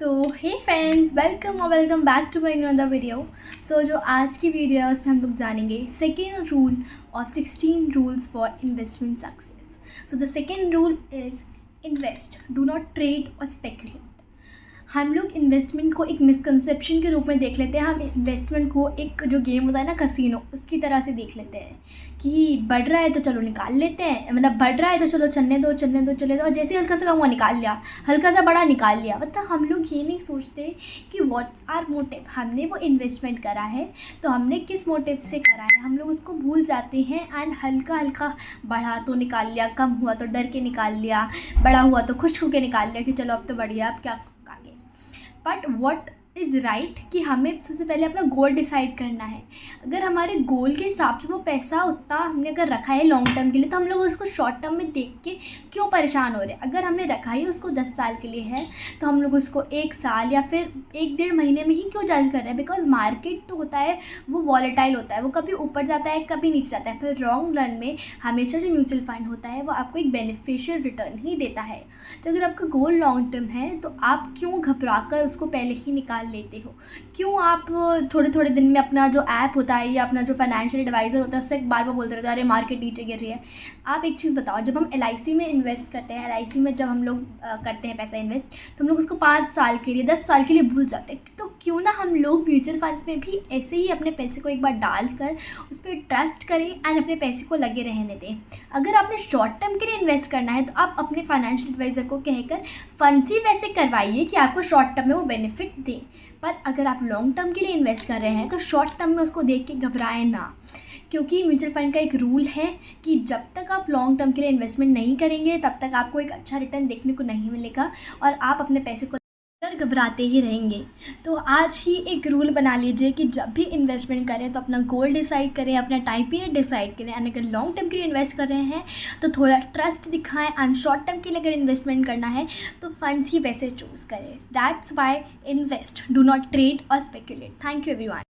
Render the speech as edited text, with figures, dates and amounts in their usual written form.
Hey friends, welcome back to my another video. जो आज की वीडियो है उसमें हम लोग जानेंगे second rule of 16 rules for investment success. The second rule is invest, do not trade or speculate. हम लोग इन्वेस्टमेंट को एक मिसकंसेप्शन के रूप में देख लेते हैं। हम इन्वेस्टमेंट को एक जो गेम होता है ना कसिनो, उसकी तरह से देख लेते हैं कि बढ़ रहा है तो चलो निकाल लेते हैं, मतलब बढ़ रहा है तो चलो चलने दो और जैसे हल्का सा कम हुआ निकाल लिया, हल्का सा बड़ा निकाल लिया। मतलब हम लोग ये नहीं सोचते कि व्हाट्स आर मोटिव। हमने वो इन्वेस्टमेंट करा है तो हमने किस मोटिव से करा है, हम लोग उसको भूल जाते हैं एंड हल्का बढ़ा तो निकाल लिया, कम हुआ तो डर के निकाल लिया, बड़ा हुआ तो खुश होकर निकाल लिया कि चलो अब तो बढ़िया, अब क्या आगे। बट व्हाट इज़ राइट कि हमें सबसे पहले अपना गोल डिसाइड करना है। अगर हमारे गोल के हिसाब से वो पैसा उतना हमने अगर रखा है लॉन्ग टर्म के लिए, तो हम लोग उसको शॉर्ट टर्म में देख के क्यों परेशान हो रहे हैं। अगर हमने रखा ही उसको 10 साल के लिए है तो हम लोग उसको 1 साल या फिर 1-1.5 महीने में ही क्यों जज कर रहे हैं। बिकॉज मार्केट तो होता है वो वॉलेटाइल होता है, वो कभी ऊपर जाता है कभी नीचे जाता है। फिर लॉन्ग रन में हमेशा जो म्यूचुअल फंड होता है वो आपको एक बेनिफिशियल रिटर्न ही देता है। तो अगर आपका गोल लॉन्ग टर्म है तो आप क्यों घबरा कर उसको पहले ही निकाल लेते हो। क्यों आप थोड़े दिन में अपना जो ऐप होता है या अपना जो फाइनेंशियल एडवाइज़र होता है उससे बार बोलते रहते हो अरे मार्केट नीचे गिर रही है। आप एक चीज़ बताओ, जब हम LIC में इन्वेस्ट करते हैं, LIC में जब हम लोग करते हैं पैसा इन्वेस्ट, तो हम लोग उसको 5 साल के लिए 10 साल के लिए भूल जाते हैं। तो क्यों ना हम लोग म्यूचुअल फंड्स में भी ऐसे ही अपने पैसे को एक बार डाल कर उस पर ट्रस्ट करें एंड अपने पैसे को लगे रहने दें। अगर आपने शॉर्ट टर्म के लिए इन्वेस्ट करना है तो आप अपने फाइनेंशियल एडवाइज़र को कहकर फंड्स ही वैसे करवाइए कि आपको शॉर्ट टर्म में वो बेनिफिट दें। पर अगर आप लॉन्ग टर्म के लिए इन्वेस्ट कर रहे हैं तो शॉर्ट टर्म में उसको देख के घबराएं ना, क्योंकि म्यूचुअल फंड का एक रूल है कि जब तक आप लॉन्ग टर्म के लिए इन्वेस्टमेंट नहीं करेंगे तब तक आपको एक अच्छा रिटर्न देखने को नहीं मिलेगा और आप अपने पैसे को घबराते ही रहेंगे। तो आज ही एक रूल बना लीजिए कि जब भी इन्वेस्टमेंट करें तो अपना गोल डिसाइड करें, अपना टाइम पीरियड डिसाइड करें एंड अगर लॉन्ग टर्म के लिए इन्वेस्ट कर रहे हैं तो थोड़ा ट्रस्ट दिखाएं एंड शॉर्ट टर्म के लिए अगर इन्वेस्टमेंट करना है तो फंड्स ही वैसे चूज़ करें। That's why invest, do not trade or speculate. Thank you everyone.